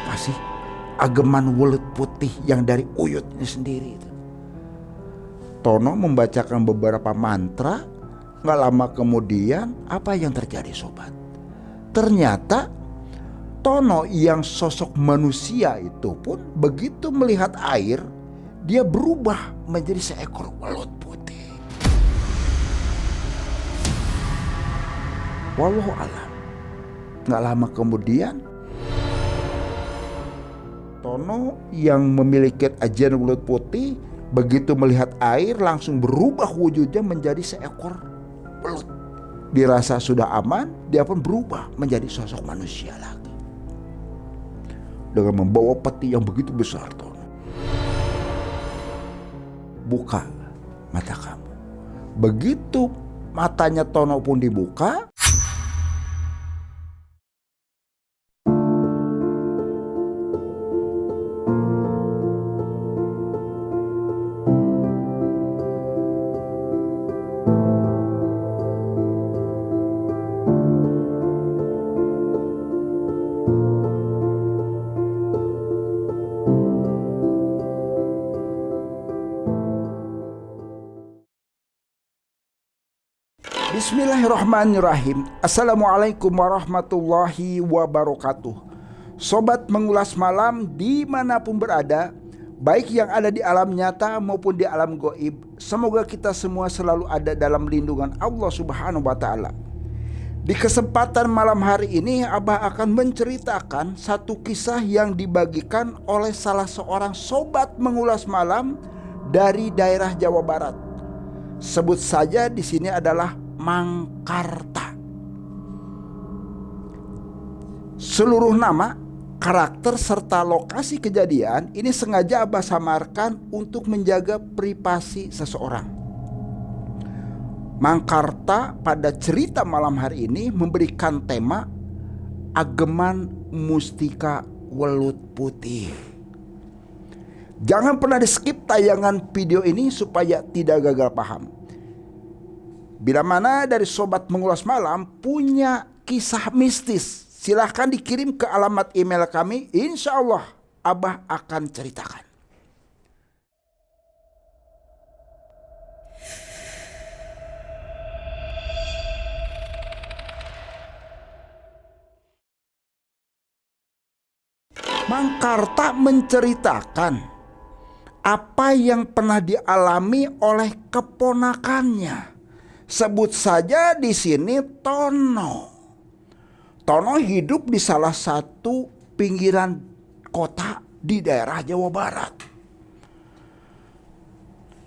apa sih ageman welut putih yang dari uyutnya sendiri itu? Tono membacakan beberapa mantra. Gak lama kemudian apa yang terjadi sobat? Ternyata Tono yang sosok manusia itu pun begitu melihat air, dia berubah menjadi seekor welut putih. Wallahu alam. Gak lama kemudian Tono yang memiliki ajian welut putih begitu melihat air langsung berubah wujudnya menjadi seekor welut. Dirasa sudah aman, dia pun berubah menjadi sosok manusia lagi. Dengan membawa peti yang begitu besar, Tono. Buka mata kamu. Begitu matanya Tono pun dibuka, Bismillahirrahmanirrahim. Assalamualaikum warahmatullahi wabarakatuh. Sobat mengulas malam dimanapun berada, baik yang ada di alam nyata maupun di alam goib, semoga kita semua selalu ada dalam lindungan Allah Subhanahu wa Ta'ala. Di kesempatan malam hari ini, Abah akan menceritakan satu kisah yang dibagikan oleh salah seorang sobat mengulas malam dari daerah Jawa Barat. Sebut saja di sini adalah Mangkarta. Seluruh nama, karakter serta lokasi kejadian ini sengaja Abah samarkan untuk menjaga privasi seseorang. Mangkarta pada cerita malam hari ini memberikan tema ageman mustika welut putih. Jangan pernah di skip tayangan video ini supaya tidak gagal paham. Bila mana dari sobat mengulas malam punya kisah mistis, silahkan dikirim ke alamat email kami. Insya Allah Abah akan ceritakan. Mangkarta menceritakan apa yang pernah dialami oleh keponakannya. Sebut saja di sini Tono. Tono hidup di salah satu pinggiran kota di daerah Jawa Barat.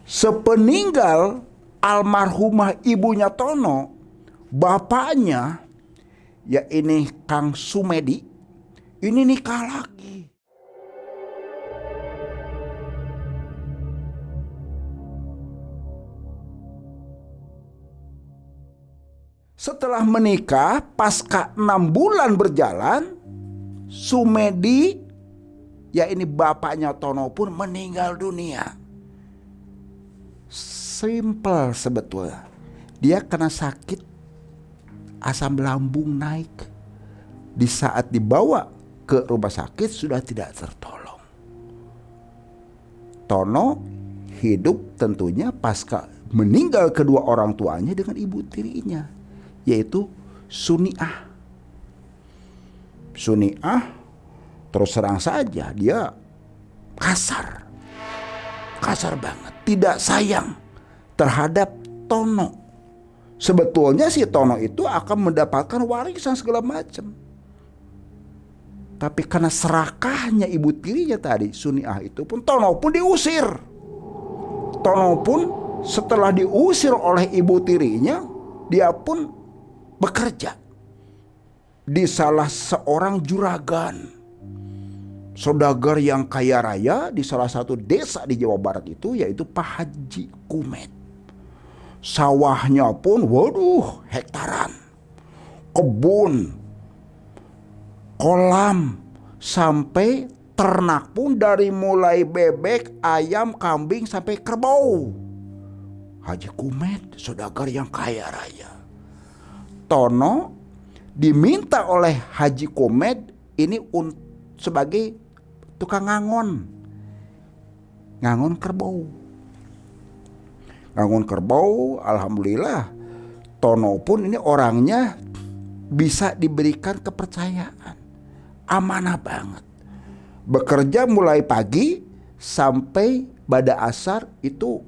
Sepeninggal almarhumah ibunya Tono, bapaknya, ya ini Kang Sumedi, ini nikah lagi. Setelah menikah, pasca 6 bulan berjalan, Sumedi, ya ini bapaknya Tono pun meninggal dunia. Simple sebetulnya. Dia kena sakit asam lambung naik. Di saat dibawa ke rumah sakit sudah tidak tertolong. Tono hidup tentunya pasca meninggal kedua orang tuanya dengan ibu tirinya, yaitu Suniah. Suniah terus terang saja dia kasar banget, tidak sayang terhadap Tono. Sebetulnya si Tono itu akan mendapatkan warisan segala macam, tapi karena serakahnya ibu tirinya tadi, Suniah itu pun, Tono pun diusir. Tono pun setelah diusir oleh ibu tirinya, dia pun bekerja di salah seorang juragan, saudagar yang kaya raya di salah satu desa di Jawa Barat itu, yaitu Pak Haji Kumet. Sawahnya pun waduh hektaran, kebun, kolam, sampai ternak pun dari mulai bebek, ayam, kambing sampai kerbau. Haji Kumet saudagar yang kaya raya. Tono diminta oleh Haji Kumet ini sebagai tukang ngangon kerbau. Ngangon kerbau, alhamdulillah Tono pun ini orangnya bisa diberikan kepercayaan, amanah banget. Bekerja mulai pagi sampai pada asar itu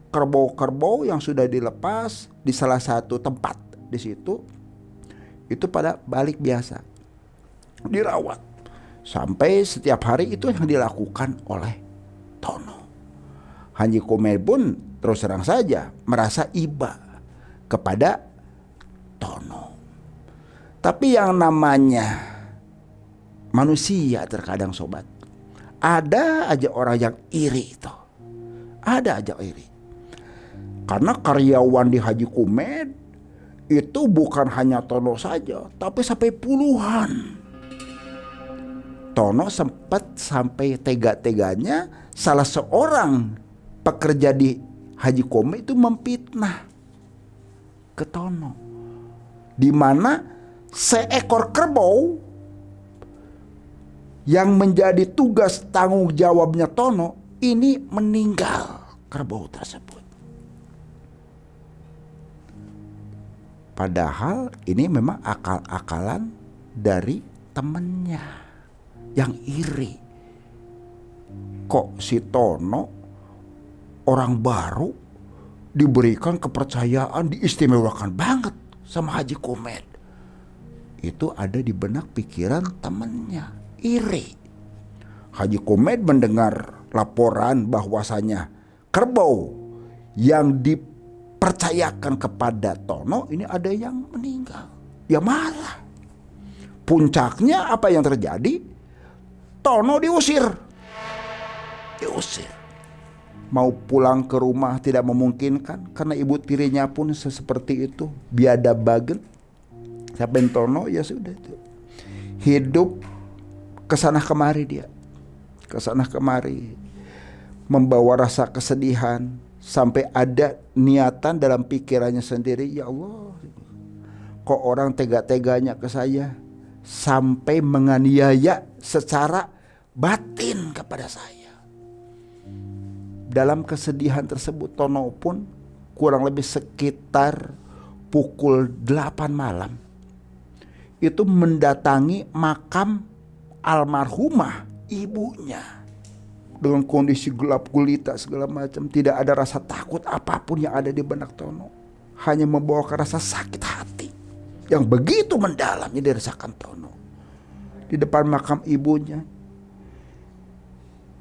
kerbau-kerbau yang sudah dilepas di salah satu tempat di situ itu pada balik biasa, dirawat sampai setiap hari. Itu yang dilakukan oleh Tono. Haji Komet pun terus terang saja merasa iba kepada Tono. Tapi yang namanya manusia terkadang sobat, ada aja orang yang iri itu. Ada aja iri. Karena karyawan di Haji Komet itu bukan hanya Tono saja, tapi sampai puluhan. Tono sempat sampai tega-teganya salah seorang pekerja di Haji Komet itu memfitnah ke Tono, di mana seekor kerbau yang menjadi tugas tanggung jawabnya Tono ini meninggal, kerbau tersebut. Padahal ini memang akal-akalan dari temennya yang iri. Kok si Tono orang baru diberikan kepercayaan, diistimewakan banget sama Haji Komet. Itu ada di benak pikiran temennya, iri. Haji Komet mendengar laporan bahwasanya kerbau yang dipercayakan kepada Tono ini ada yang meninggal. Ya marah. Puncaknya apa yang terjadi? Tono diusir. Mau pulang ke rumah tidak memungkinkan karena ibu tirinya pun seperti itu, biadab banget. Sampai Tono ya sudah itu. Hidup kesana kemari dia. Kesana kemari. Membawa rasa kesedihan. Sampai ada niatan dalam pikirannya sendiri, ya Allah, kok orang tega-teganya ke saya. Sampai menganiaya secara batin kepada saya. Dalam kesedihan tersebut Tono pun kurang lebih sekitar pukul 8 malam itu mendatangi makam almarhumah ibunya dengan kondisi gelap gulita segala macam. Tidak ada rasa takut apapun yang ada di benak Tono, hanya membawakan rasa sakit hati yang begitu mendalam yang dirasakan Tono. Di depan makam ibunya,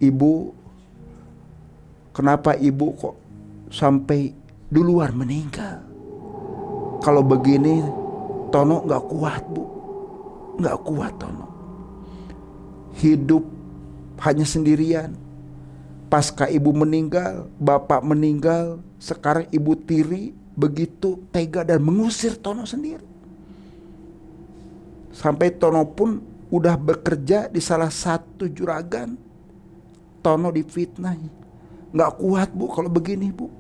ibu, kenapa ibu kok sampai duluan meninggal? Kalau begini Tono gak kuat, Bu. Gak kuat Tono. Hidup hanya sendirian. Pasca ibu meninggal, bapak meninggal, sekarang ibu tiri begitu tega dan mengusir Tono sendiri. Sampai Tono pun udah bekerja di salah satu juragan, Tono difitnah. Gak kuat, Bu, kalau begini, Bu.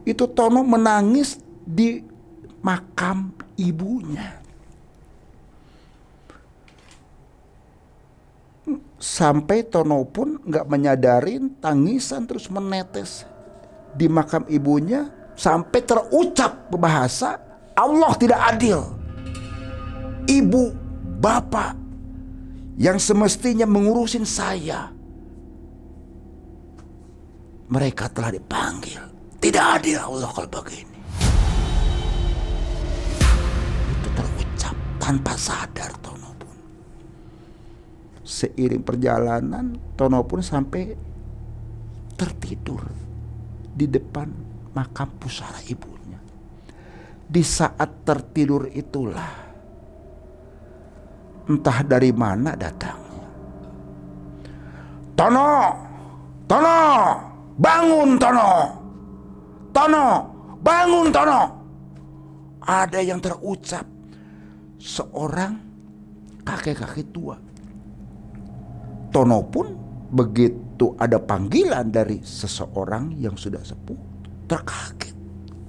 Itu Tono menangis di makam ibunya. Sampai Tono pun gak menyadarin tangisan terus menetes di makam ibunya. Sampai terucap bahasa Allah tidak adil. Ibu, bapak yang semestinya mengurusin saya, mereka telah dipanggil. Tidak adil Allah kalau begini. Itu terucap tanpa sadar Tono pun. Seiring perjalanan Tono pun sampai tertidur di depan makam pusara ibunya. Di saat tertidur itulah entah dari mana datangnya, Tono, Tono, bangun Tono, Tono, bangun Tono. Ada yang terucap, seorang kakek-kakek tua. Tono pun begitu ada panggilan dari seseorang yang sudah sepuh, terkaget.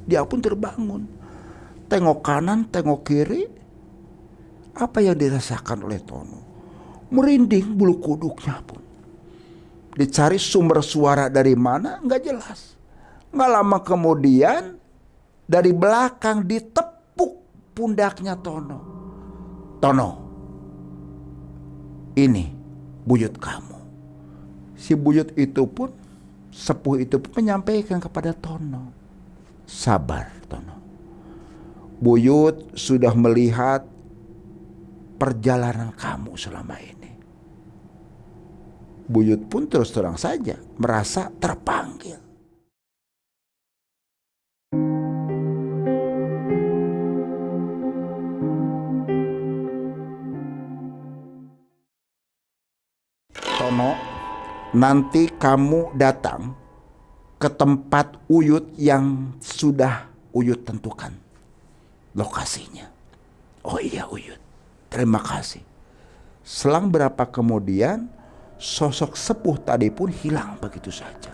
Dia pun terbangun, tengok kanan, tengok kiri. Apa yang dirasakan oleh Tono? Merinding bulu kuduknya pun. Dicari sumber suara dari mana, nggak jelas. Nggak lama kemudian dari belakang ditepuk pundaknya Tono. Tono, ini buyut kamu. Si buyut itu pun, sepuh itu pun menyampaikan kepada Tono, sabar Tono. Buyut sudah melihat perjalanan kamu selama ini. Buyut pun terus terang saja merasa terpanggil. Tono, nanti kamu datang ke tempat Uyut yang sudah Uyut tentukan lokasinya. Oh iya Uyut, terima kasih. Selang berapa kemudian sosok sepuh tadi pun hilang begitu saja.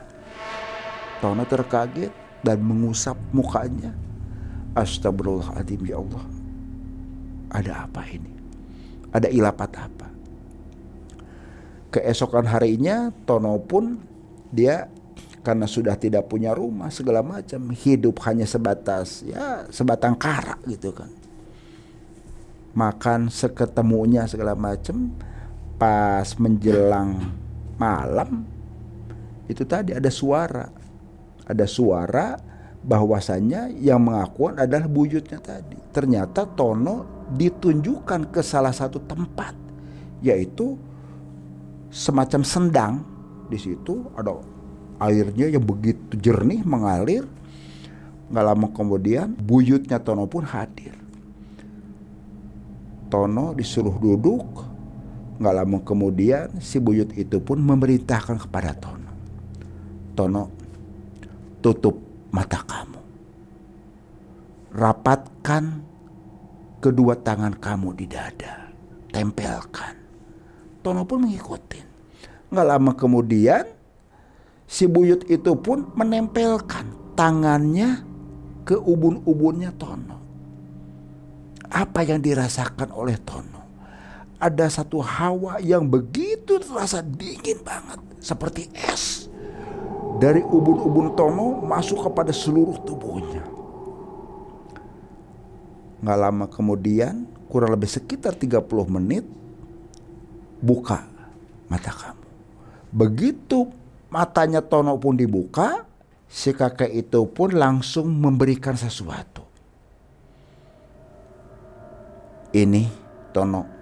Tono terkaget dan mengusap mukanya. Astagfirullahaladzim, ya Allah. Ada apa ini? Ada ilapat apa? Keesokan harinya Tono pun dia karena sudah tidak punya rumah segala macam, hidup hanya sebatas sebatang kara gitu kan. Makan seketemunya segala macam. Pas menjelang malam itu tadi ada suara bahwasannya yang mengakuan adalah buyutnya tadi. Ternyata Tono ditunjukkan ke salah satu tempat, yaitu semacam sendang. Di situ ada airnya yang begitu jernih mengalir. Gak lama kemudian buyutnya Tono pun hadir. Tono disuruh duduk. Gak lama kemudian si buyut itu pun memerintahkan kepada Tono, Tono, tutup mata kamu, rapatkan kedua tangan kamu di dada, tempelkan. Tono pun mengikuti. Gak lama kemudian si buyut itu pun menempelkan tangannya ke ubun-ubunnya Tono. Apa yang dirasakan oleh Tono? Ada satu hawa yang begitu terasa dingin banget, seperti es, dari ubun-ubun Tono masuk kepada seluruh tubuhnya. Gak lama kemudian, kurang lebih sekitar 30 menit, buka mata kamu. Begitu matanya Tono pun dibuka, si kakek itu pun langsung memberikan sesuatu. Ini Tono,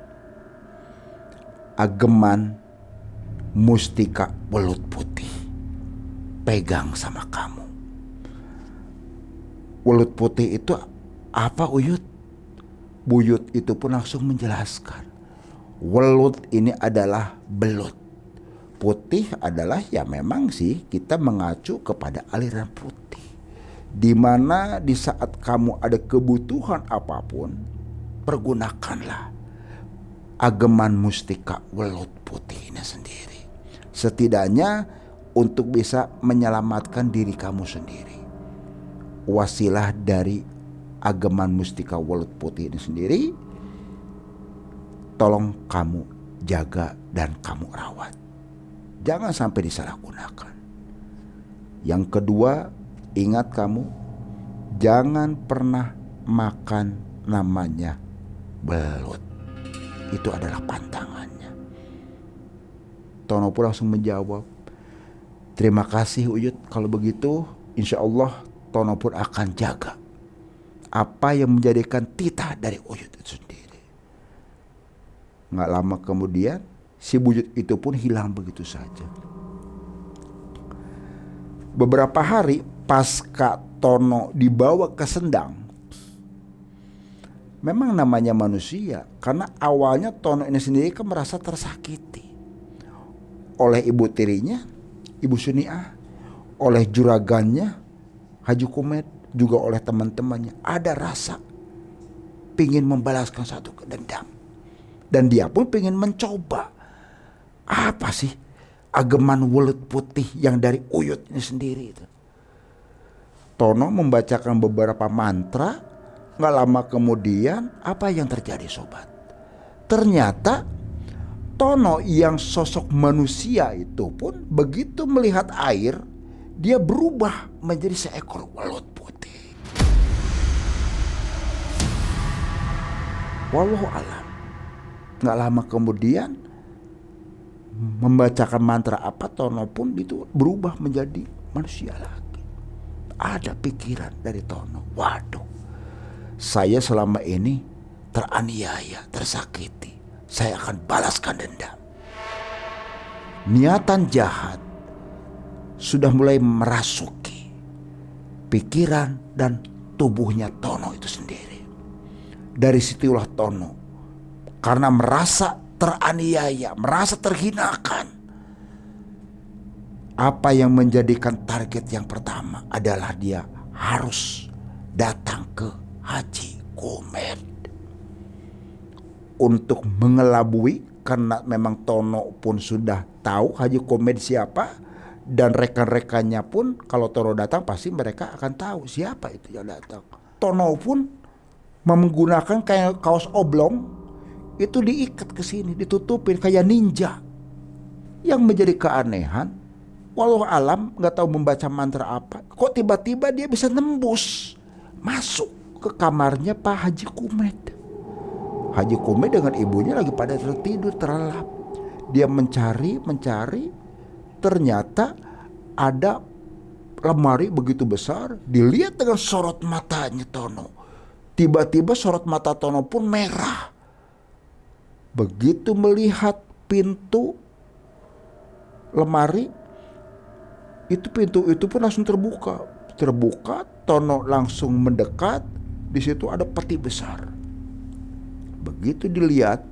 ageman mustika welut putih, pegang sama kamu. Welut putih itu apa Uyut? Buyut itu pun langsung menjelaskan. Welut ini adalah belut. Putih adalah ya memang sih kita mengacu kepada aliran putih. Dimana di saat kamu ada kebutuhan apapun, pergunakanlah ageman mustika welut putih ini sendiri. Setidaknya untuk bisa menyelamatkan diri kamu sendiri. Wasilah dari ageman mustika welut putih ini sendiri, tolong kamu jaga dan kamu rawat. Jangan sampai disalahgunakan. Yang kedua, ingat kamu, jangan pernah makan namanya belut. Itu adalah pantangannya. Tono pun langsung menjawab, terima kasih Uyut, kalau begitu insya Allah Tono pun akan jaga apa yang menjadikan titah dari Uyut itu sendiri. Gak lama kemudian si buyut itu pun hilang begitu saja. Beberapa hari pasca Tono dibawa ke sendang, memang namanya manusia, karena awalnya Tono ini sendiri kan merasa tersakiti oleh ibu tirinya, Ibu Suniah, oleh juragannya Haji Kumet, juga oleh teman-temannya. Ada rasa pingin membalaskan satu dendam, dan dia pun pingin mencoba apa sih ageman welut putih yang dari Uyut ini sendiri itu. Tono membacakan beberapa mantra. Gak lama kemudian apa yang terjadi sobat? Ternyata Tono yang sosok manusia itu pun begitu melihat air, dia berubah menjadi seekor welut putih. Wallahu alam. Nggak lama kemudian membacakan mantra apa, Tono pun itu berubah menjadi manusia lagi. Ada pikiran dari Tono, waduh, saya selama ini teraniaya, tersakiti, saya akan balaskan dendam. Niatan jahat sudah mulai merasuki pikiran dan tubuhnya Tono itu sendiri. Dari situlah Tono, karena merasa teraniaya, merasa terhinakan, apa yang menjadikan target yang pertama adalah dia harus datang ke Haji Komed untuk mengelabui, karena memang Tono pun sudah tahu Haji Komed siapa, dan rekan-rekannya pun kalau Tono datang pasti mereka akan tahu siapa itu yang datang. Tono pun menggunakan kayak kaos oblong itu diikat ke sini, ditutupin kayak ninja. Yang menjadi keanehan, walau alam nggak tahu membaca mantra apa, kok tiba-tiba dia bisa nembus masuk ke kamarnya Pak Haji Komed. Haji Komed dengan ibunya lagi pada tertidur terlelap. Dia mencari, ternyata ada lemari begitu besar. Dilihat dengan sorot matanya Tono. Tiba-tiba sorot mata Tono pun merah. Begitu melihat pintu lemari, pintu itu pun langsung terbuka. Tono langsung mendekat. Di situ ada peti besar. Begitu dilihat,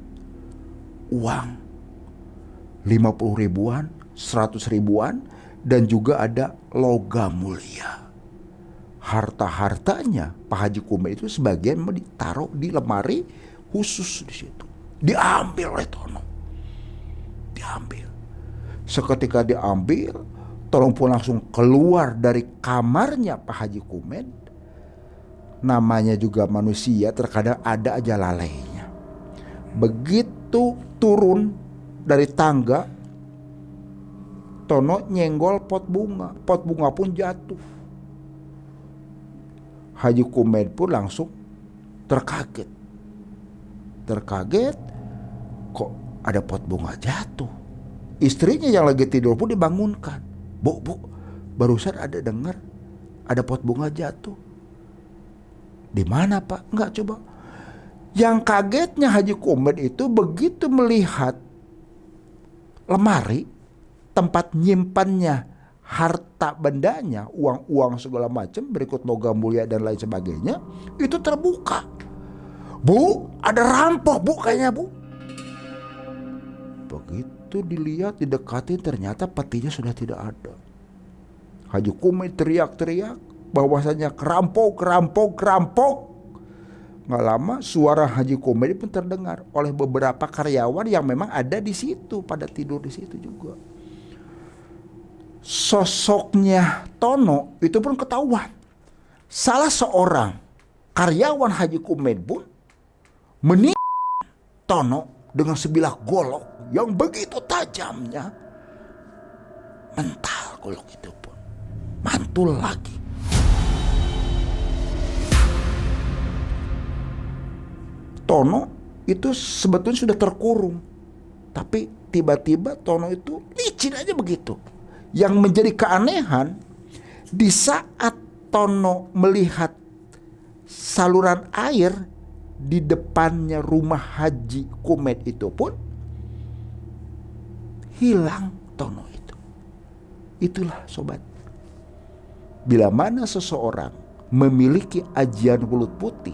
uang 50 ribuan, 100 ribuan, dan juga ada logam mulia. Harta-hartanya Pak Haji Komed itu sebagian ditaruh di lemari khusus di situ. Diambil oleh Tono. Diambil. Seketika diambil, Tono pun langsung keluar dari kamarnya Pak Haji Komed. Namanya juga manusia, terkadang ada aja lalainya. Begitu turun dari tangga, Tono nyenggol pot bunga. Pot bunga pun jatuh. Haji Komed pun langsung terkaget. Kok ada pot bunga jatuh? Istrinya yang lagi tidur pun dibangunkan. Bu, barusan ada dengar ada pot bunga jatuh. Di mana Pak? Enggak, coba. Yang kagetnya Haji Komed itu begitu melihat lemari tempat nyimpannya harta bendanya, uang-uang segala macam, berikut logam mulia dan lain sebagainya, itu terbuka. Bu, ada rampok Bu, kayaknya Bu. Begitu dilihat, didekatin, ternyata petinya sudah tidak ada. Haji Komed teriak-teriak bahwasanya kerampok. Nggak lama suara Haji Komed pun terdengar oleh beberapa karyawan yang memang ada di situ, pada tidur di situ juga. Sosoknya Tono itu pun ketahuan. Salah seorang karyawan Haji Komed pun menimpa Tono dengan sebilah golok yang begitu tajamnya. Mental golok itu pun mantul lagi. Tono itu sebetulnya sudah terkurung, tapi tiba-tiba Tono itu licin aja begitu. Yang menjadi keanehan, di saat Tono melihat saluran air di depannya rumah Haji Komed itu pun hilang Tono itu. Itulah sobat, bila mana seseorang memiliki ajian welut putih,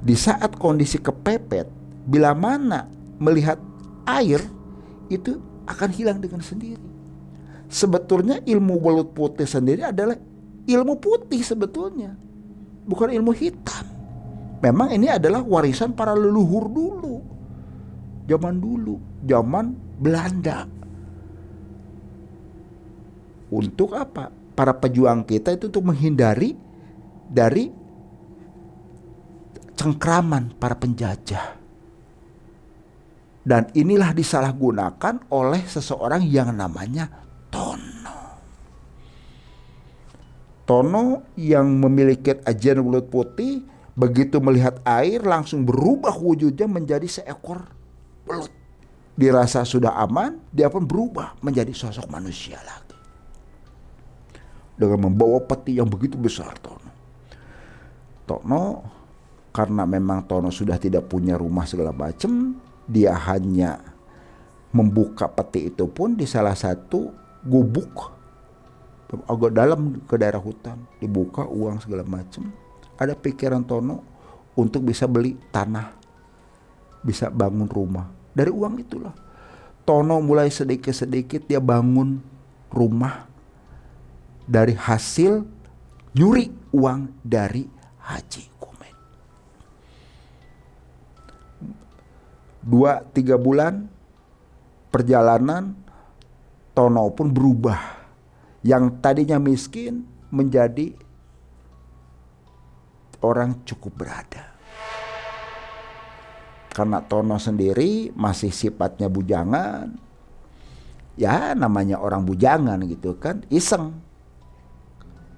di saat kondisi kepepet, bila mana melihat air, itu akan hilang dengan sendiri. Sebetulnya ilmu welut putih sendiri adalah ilmu putih sebetulnya, bukan ilmu hitam. Memang ini adalah warisan para leluhur dulu, zaman Belanda. Untuk apa? Para pejuang kita itu untuk menghindari dari cengkraman para penjajah. Dan inilah disalahgunakan oleh seseorang yang namanya Tono. Tono yang memiliki ajian belut putih, begitu melihat air langsung berubah wujudnya menjadi seekor belut. Dirasa sudah aman, dia pun berubah menjadi sosok manusia lagi. Dengan membawa peti yang begitu besar Tono. Tono, karena memang Tono sudah tidak punya rumah segala macam, dia hanya membuka peti itu pun di salah satu gubuk agak dalam ke daerah hutan. Dibuka uang segala macam. Ada pikiran Tono untuk bisa beli tanah, bisa bangun rumah. Dari uang itulah Tono mulai sedikit-sedikit dia bangun rumah dari hasil nyuri uang dari Haji Kumet. 2-3 bulan perjalanan, Tono pun berubah. Yang tadinya miskin menjadi orang cukup berada. Karena Tono sendiri masih sifatnya bujangan. Ya namanya orang bujangan gitu kan, iseng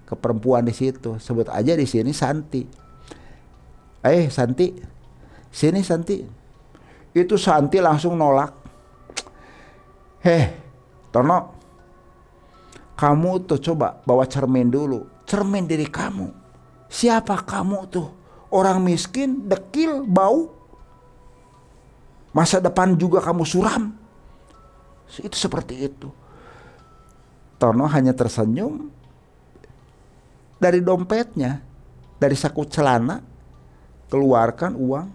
ke perempuan di situ. Sebut aja di sini Santi. Santi, sini Santi. Itu Santi langsung nolak. Tono, kamu tuh coba bawa cermin dulu. Cermin diri kamu. Siapa kamu tuh? Orang miskin, dekil, bau. Masa depan juga kamu suram. Itu seperti itu. Tono hanya tersenyum. Dari dompetnya, dari saku celana, keluarkan uang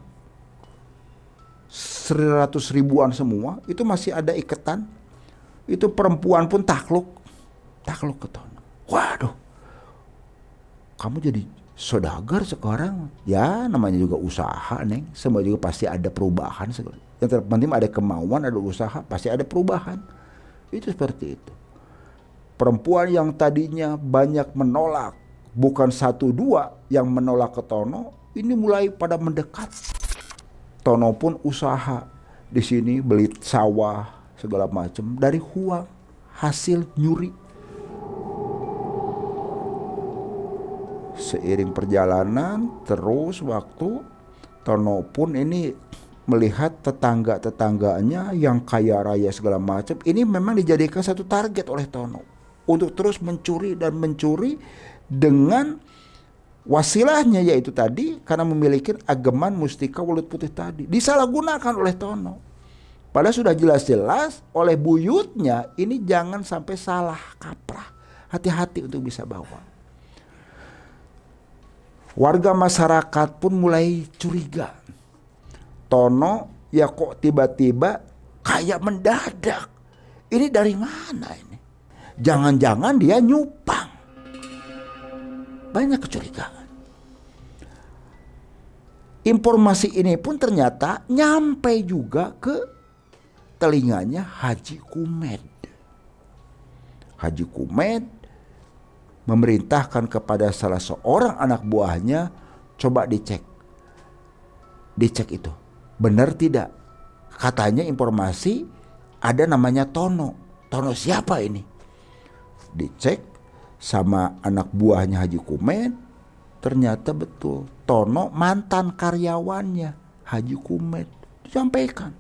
100 ribuan semua. Itu masih ada iketan. Itu perempuan pun takluk ke Tono. Waduh, kamu jadi saudagar sekarang. Ya namanya juga usaha, Neng. Semua juga pasti ada perubahan. Yang terpenting ada kemauan, ada usaha, pasti ada perubahan. Itu seperti itu. Perempuan yang tadinya banyak menolak, bukan 1-2 yang menolak ke Tono, ini mulai pada mendekat. Tono pun usaha di sini beli sawah segala macam dari uang hasil nyuri. Seiring perjalanan terus waktu, Tono pun ini melihat tetangga-tetangganya yang kaya raya segala macam. Ini memang dijadikan satu target oleh Tono untuk terus mencuri dan mencuri dengan wasilahnya, yaitu tadi karena memiliki ageman mustika welut putih tadi. Disalahgunakan oleh Tono. Padahal sudah jelas-jelas oleh buyutnya, ini jangan sampai salah kaprah. Hati-hati untuk bisa bawa. Warga masyarakat pun mulai curiga. Tono ya kok tiba-tiba kayak mendadak. Ini dari mana ini? Jangan-jangan dia nyupang. Banyak kecurigaan. Informasi ini pun ternyata nyampe juga ke telinganya Haji Kumet. Haji Kumet memerintahkan kepada salah seorang anak buahnya, coba dicek itu benar tidak. Katanya informasi ada namanya Tono. Tono siapa ini? Dicek sama anak buahnya Haji Kumet, ternyata betul Tono mantan karyawannya Haji Kumet. Disampaikan,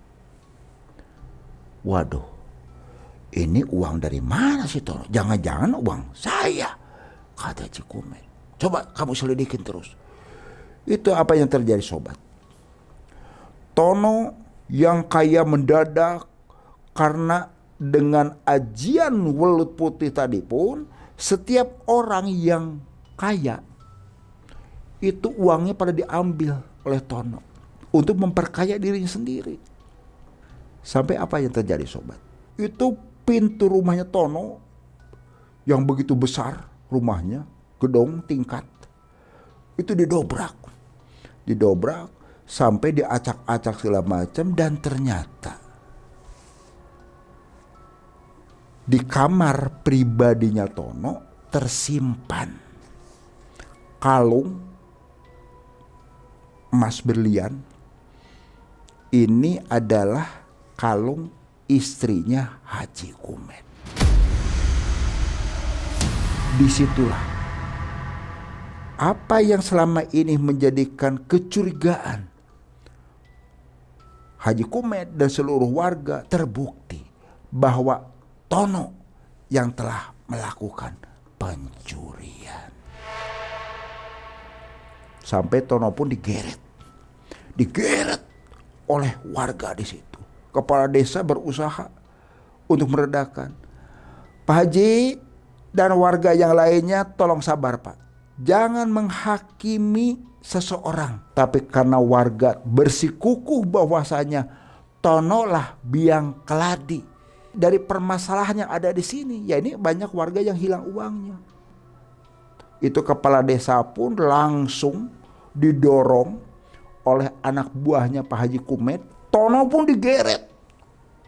waduh, ini uang dari mana sih Tono? Jangan-jangan uang saya, kata Haji Kumet. Coba kamu selidikin terus. Itu apa yang terjadi sobat. Tono yang kaya mendadak karena dengan ajian welut putih tadi pun, setiap orang yang kaya itu uangnya pada diambil oleh Tono untuk memperkaya dirinya sendiri. Sampai apa yang terjadi sobat? Itu pintu rumahnya Tono yang begitu besar, rumahnya gedung tingkat, itu didobrak sampai diacak-acak segala macam. Dan ternyata di kamar pribadinya Tono tersimpan kalung emas berlian. Ini adalah kalung istrinya Haji Kumet. Disitulah apa yang selama ini menjadikan kecurigaan Haji Kumet dan seluruh warga terbukti bahwa Tono yang telah melakukan pencurian. Sampai Tono pun digeret oleh warga di situ. Kepala desa berusaha untuk meredakan. Pak Haji dan warga yang lainnya tolong sabar Pak. Jangan menghakimi seseorang. Tapi karena warga bersikukuh bahwasanya Tono lah biang keladi dari permasalahan yang ada di sini. Ya ini banyak warga yang hilang uangnya. Itu kepala desa pun langsung didorong oleh anak buahnya Pak Haji Kumet. Tono pun digeret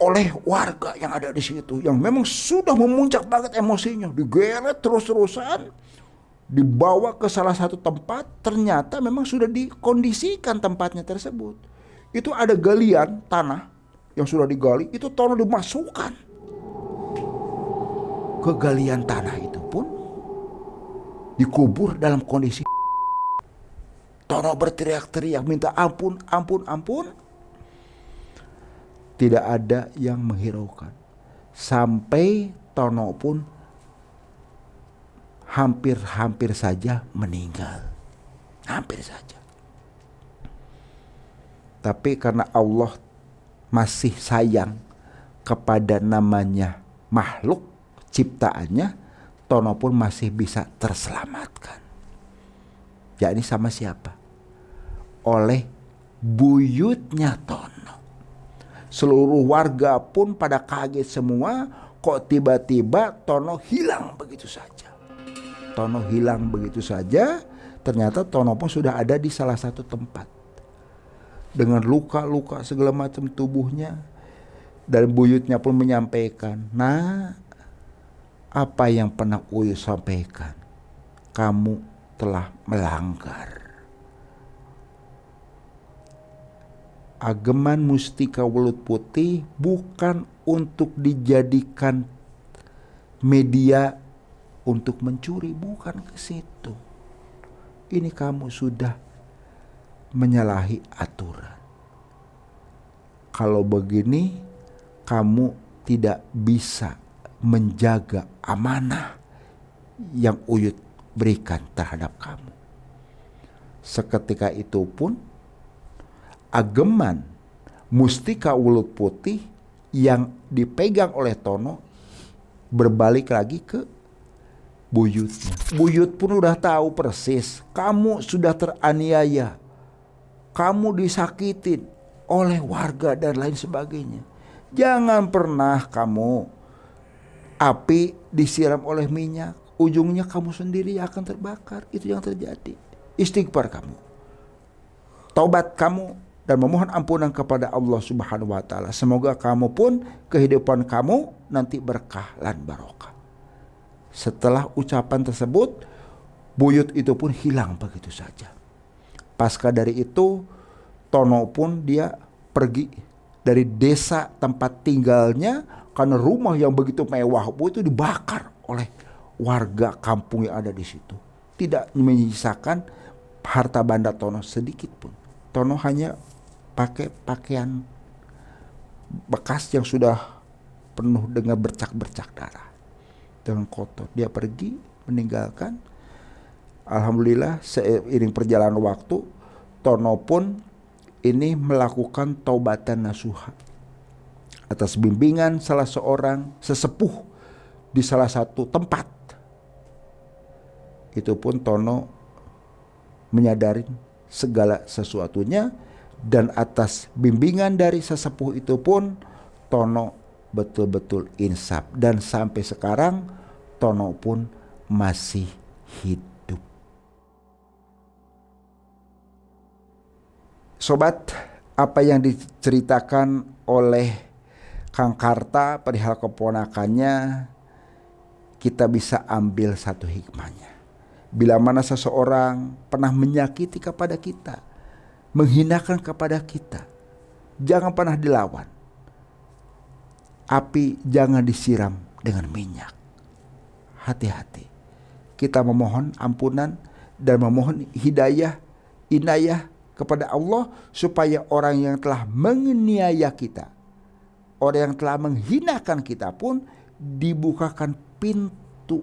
oleh warga yang ada di situ, yang memang sudah memuncak banget emosinya. Digeret terus-terusan, dibawa ke salah satu tempat. Ternyata memang sudah dikondisikan tempatnya tersebut. Itu ada galian tanah yang sudah digali. Itu Tono dimasukkan ke galian tanah itu pun dikubur dalam kondisi. Tono berteriak-teriak minta ampun, ampun, ampun. Tidak ada yang menghiraukan. Sampai Tono pun hampir saja meninggal. Hampir saja. Tapi karena Allah masih sayang kepada namanya makhluk ciptaannya, Tono pun masih bisa terselamatkan. Yakni sama siapa? Oleh buyutnya Tono. Seluruh warga pun pada kaget semua, kok tiba-tiba Tono hilang begitu saja. Tono hilang begitu saja. Ternyata Tono pun sudah ada di salah satu tempat dengan luka-luka segala macam tubuhnya. Dan buyutnya pun menyampaikan, "Nah, apa yang pernah Uyuh sampaikan, kamu telah melanggar. Ageman Mustika Welut Putih bukan untuk dijadikan media untuk mencuri, bukan ke situ. Ini kamu sudah menyalahi aturan. Kalau begini, kamu tidak bisa menjaga amanah yang Uyuh berikan terhadap kamu." Seketika itu pun ageman Mustika Welut Putih yang dipegang oleh Tono berbalik lagi ke buyutnya. Buyut pun udah tahu persis, kamu sudah teraniaya, kamu disakitin oleh warga dan lain sebagainya. Jangan pernah kamu api disiram oleh minyak, ujungnya kamu sendiri akan terbakar. Itu yang terjadi. Istighfar kamu, taubat kamu, dan memohon ampunan kepada Allah Subhanahu wa taala. Semoga kamu pun kehidupan kamu nanti berkah dan barokah. Setelah ucapan tersebut, buyut itu pun hilang begitu saja. Pasca dari itu, Tono pun dia pergi dari desa tempat tinggalnya karena rumah yang begitu mewah itu dibakar oleh warga kampung yang ada di situ. Tidak menyisakan harta benda Tono sedikit pun. Tono hanya pakai pakaian bekas yang sudah penuh dengan bercak-bercak darah, dengan kotor. Dia pergi meninggalkan. Alhamdulillah seiring perjalanan waktu, Tono pun ini melakukan taubatan nasuha atas bimbingan salah seorang sesepuh di salah satu tempat. Itu pun Tono menyadari segala sesuatunya, dan atas bimbingan dari sesepuh itu pun Tono betul-betul insaf. Dan sampai sekarang Tono pun masih hidup. Sobat, apa yang diceritakan oleh Kang Karta perihal keponakannya, kita bisa ambil satu hikmahnya. Bila mana seseorang pernah menyakiti kepada kita, menghinakan kepada kita, jangan pernah dilawan. api jangan disiram dengan minyak. Hati-hati. Kita memohon ampunan dan memohon hidayah, inayah kepada Allah supaya orang yang telah menganiaya kita, orang yang telah menghinakan kita pun dibukakan pintu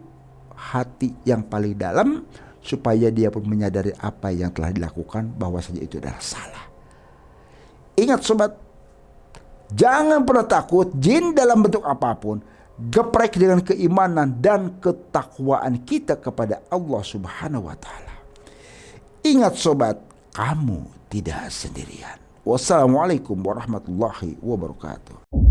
hati yang paling dalam supaya dia pun menyadari apa yang telah dilakukan bahwasanya itu adalah salah. Ingat sobat, jangan pernah takut jin dalam bentuk apapun. Geprek dengan keimanan dan ketakwaan kita kepada Allah Subhanahu wa taala. Ingat sobat, kamu tidak sendirian. Wassalamualaikum warahmatullahi wabarakatuh.